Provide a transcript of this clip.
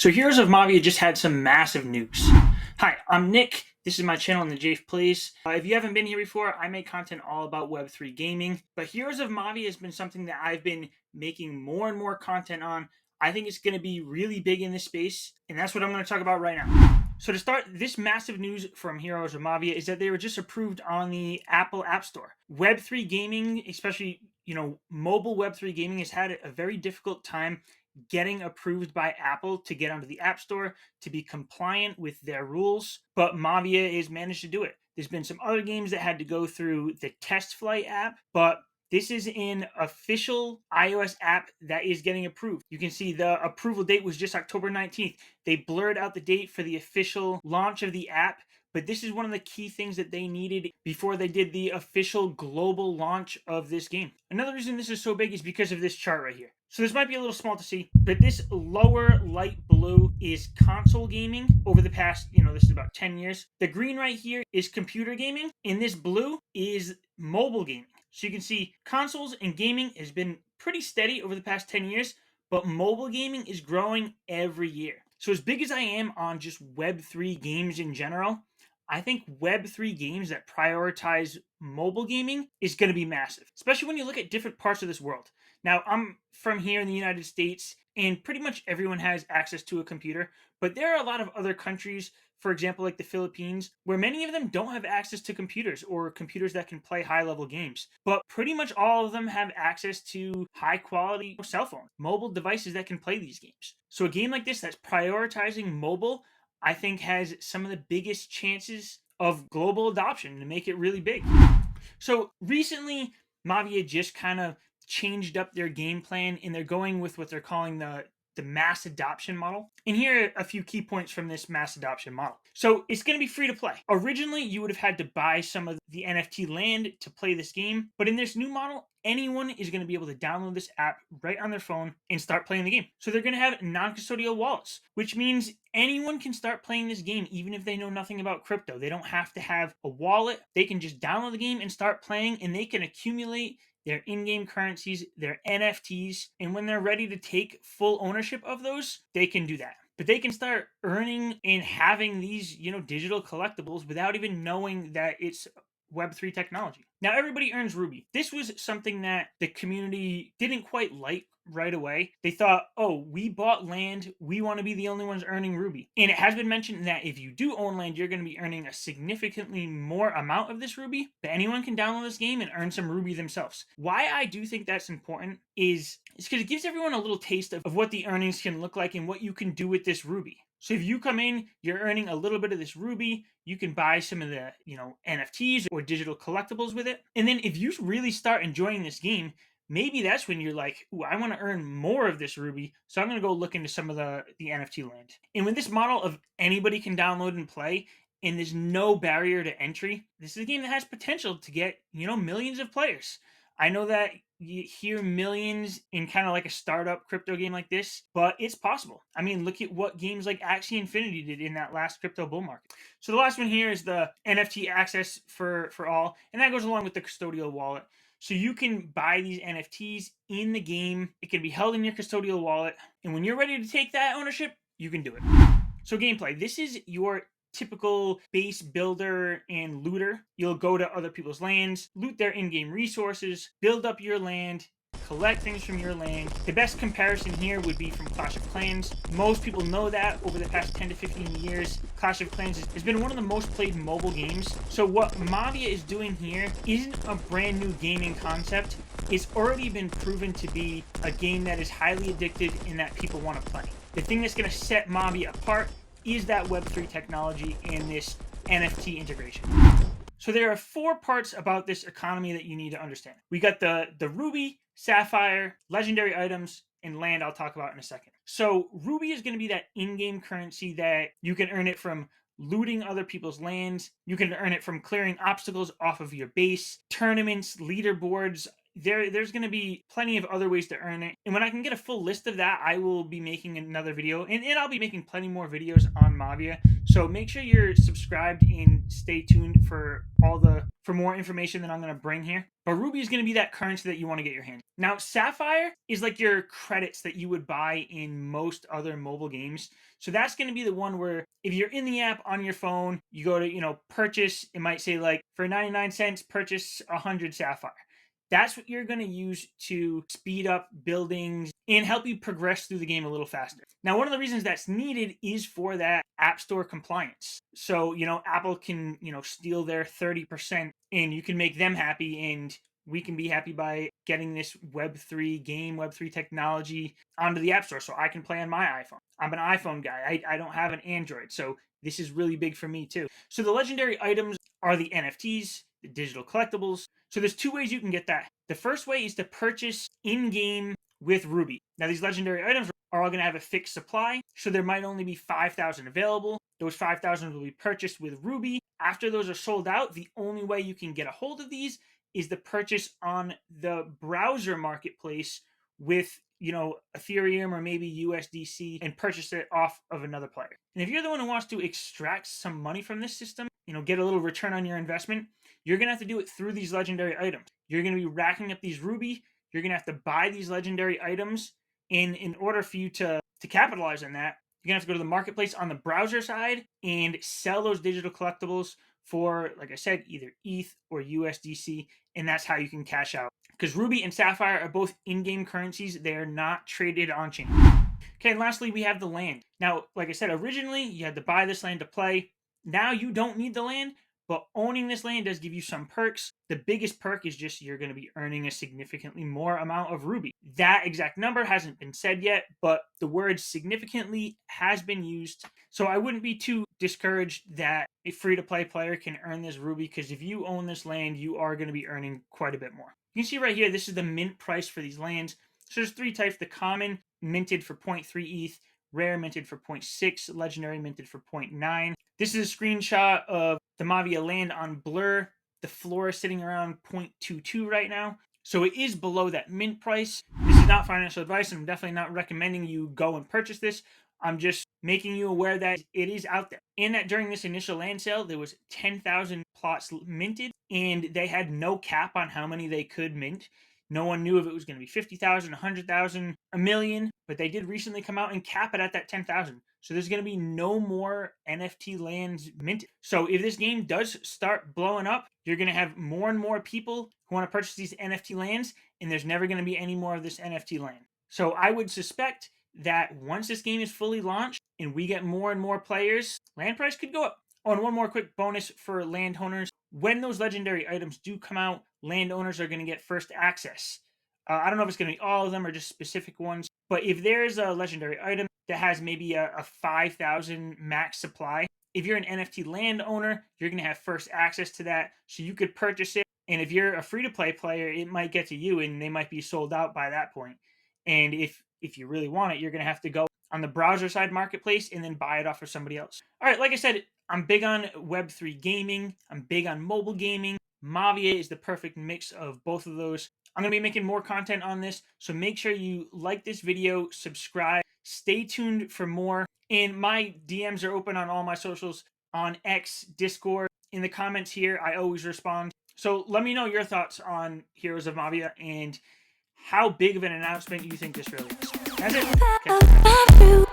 So Heroes of Mavia just had some massive news. Hi, I'm Nick. This is my channel in the Jafe Plays. If you haven't been here before, I make content all about Web3 gaming. But Heroes of Mavia has been something that I've been making more and more content on. I think it's going to be really big in this space, and that's what I'm going to talk about right now. So to start, this massive news from Heroes of Mavia is that they were just approved on the Apple App Store. Web3 gaming, especially mobile Web3 gaming, has had a very difficult time getting approved by Apple to get onto the App Store, to be compliant with their rules, but Mavia has managed to do it. There's been some other games that had to go through the test flight app, but this is an official iOS app that is getting approved. You can see the approval date was just October 19th. They blurred out the date for the official launch of the app, but this is one of the key things that they needed before they did the official global launch of this game. Another reason this is so big is because of this chart right here. So this might be a little small to see, but this lower light blue is console gaming over the past, this is about 10 years. The green right here is computer gaming, and this blue is mobile gaming. So you can see consoles and gaming has been pretty steady over the past 10 years, but mobile gaming is growing every year. So as big as I am on just Web3 games in general, I think Web3 games that prioritize mobile gaming is going to be massive, especially when you look at different parts of this world. Now, I'm from here in the United States, and pretty much everyone has access to a computer, but there are a lot of other countries, for example, like the Philippines, where many of them don't have access to computers or computers that can play high-level games. But pretty much all of them have access to high-quality cell phones, mobile devices that can play these games. So a game like this that's prioritizing mobile, I think, has some of the biggest chances of global adoption to make it really big. So recently, Mavia just kind of changed up their game plan, and they're going with what they're calling the mass adoption model. And here are a few key points from this mass adoption model. So it's going to be free to play. Originally, you would have had to buy some of the NFT land to play this game, but in this new model, anyone is going to be able to download this app right on their phone and start playing the game. So they're going to have non-custodial wallets, which means anyone can start playing this game even if they know nothing about crypto. They don't have to have a wallet. They can just download the game and start playing, and they can accumulate their in-game currencies, their NFTs, and when they're ready to take full ownership of those, they can do that. But they can start earning and having these, digital collectibles without even knowing that it's Web3 technology. Now, everybody earns Ruby. This was something that the community didn't quite like right away. They thought, oh, we bought land, we want to be the only ones earning Ruby. And it has been mentioned that if you do own land, you're going to be earning a significantly more amount of this Ruby, but anyone can download this game and earn some Ruby themselves. Why I do think that's important is because it gives everyone a little taste of what the earnings can look like and what you can do with this Ruby. So if you come in, you're earning a little bit of this Ruby, you can buy some of the, NFTs or digital collectibles with it. And then if you really start enjoying this game, maybe that's when you're like, ooh, I want to earn more of this Ruby, so I'm going to go look into some of the NFT land. And with this model of anybody can download and play, and there's no barrier to entry, this is a game that has potential to get, millions of players. I know that you hear millions in kind of like a startup crypto game like this, but it's possible. I mean, look at what games like Axie Infinity did in that last crypto bull market. So the last one here is the NFT access for all, and that goes along with the custodial wallet. So you can buy these NFTs in the game. It can be held in your custodial wallet, and when you're ready to take that ownership, you can do it. So gameplay. This is your typical base builder and looter. You'll go to other people's lands, loot their in-game resources, build up your land, collect things from your land. The best comparison here would be from Clash of Clans. Most people know that over the past 10 to 15 years, Clash of Clans has been one of the most played mobile games. So what Mavia is doing here isn't a brand new gaming concept. It's already been proven to be a game that is highly addictive and that people want to play. The thing that's going to set Mavia apart is that Web3 technology and this NFT integration. So there are 4 parts about this economy that you need to understand. We got the Ruby, Sapphire, legendary items, and land I'll talk about in a second. So Ruby is going to be that in-game currency that you can earn it from looting other people's lands. You can earn it from clearing obstacles off of your base, tournaments, leaderboards. There's going to be plenty of other ways to earn it. And when I can get a full list of that, I will be making another video. And I'll be making plenty more videos on Mavia. So make sure you're subscribed and stay tuned for all the for more information that I'm going to bring here. But Ruby is going to be that currency that you want to get your hands on. Now, Sapphire is like your credits that you would buy in most other mobile games. So that's going to be the one where if you're in the app on your phone, you go to, purchase, it might say like for 99 cents, purchase 100 Sapphire. That's what you're going to use to speed up buildings and help you progress through the game a little faster. Now, one of the reasons that's needed is for that App Store compliance. So, Apple can, steal their 30% and you can make them happy, and we can be happy by getting this Web3 game, Web3 technology onto the App Store so I can play on my iPhone. I'm an iPhone guy. I don't have an Android, so this is really big for me too. So the legendary items are the NFTs, the digital collectibles. So there's two ways you can get that. The first way is to purchase in-game with Ruby. Now these legendary items are all going to have a fixed supply, so there might only be 5,000 available. Those 5,000 will be purchased with Ruby. After those are sold out, the only way you can get a hold of these is the purchase on the browser marketplace with, Ethereum or maybe USDC, and purchase it off of another player. And if you're the one who wants to extract some money from this system, get a little return on your investment, you're going to have to do it through these legendary items. You're going to be racking up these Ruby. You're going to have to buy these legendary items. And in order for you to capitalize on that, you're going to have to go to the marketplace on the browser side and sell those digital collectibles for, like I said, either ETH or USDC, and that's how you can cash out. Because Ruby and Sapphire are both in-game currencies. They are not traded on-chain. Okay, and lastly, we have the land. Now, like I said, originally, you had to buy this land to play. Now you don't need the land, but owning this land does give you some perks. The biggest perk is just you're going to be earning a significantly more amount of Ruby. That exact number hasn't been said yet, but the word significantly has been used. So I wouldn't be too discouraged that a free-to-play player can earn this Ruby, because if you own this land, you are going to be earning quite a bit more. You can see right here, this is the mint price for these lands. So there's three types: the common, minted for 0.3 ETH, rare, minted for 0.6, legendary, minted for 0.9. This is a screenshot of the Mavia land on Blur. The floor is sitting around 0.22 right now. So it is below that mint price. This is not financial advice, and I'm definitely not recommending you go and purchase this. I'm just making you aware that it is out there. And that during this initial land sale, there was 10,000 plots minted, and they had no cap on how many they could mint. No one knew if it was going to be 50,000, 100,000, a million, but they did recently come out and cap it at that 10,000. So there's going to be no more NFT lands minted. So if this game does start blowing up, you're going to have more and more people who want to purchase these NFT lands, and there's never going to be any more of this NFT land. So I would suspect that once this game is fully launched and we get more and more players, land price could go up. Oh, and one more quick bonus for landowners. When those legendary items do come out, landowners are going to get first access. I don't know if it's going to be all of them or just specific ones, but if there's a legendary item that has maybe a 5,000 max supply, if you're an NFT landowner, you're going to have first access to that, so you could purchase it. And if you're a free-to-play player, it might get to you, and they might be sold out by that point. And if you really want it, you're going to have to go on the browser side marketplace and then buy it off of somebody else. All right, like I said, I'm big on Web3 gaming. I'm big on mobile gaming. Mavia is the perfect mix of both of those. I'm going to be making more content on this, so make sure you like this video, subscribe, stay tuned for more. And my DMs are open on all my socials, on X, Discord. In the comments here, I always respond. So let me know your thoughts on Heroes of Mavia and how big of an announcement you think this really is. That's it. Okay.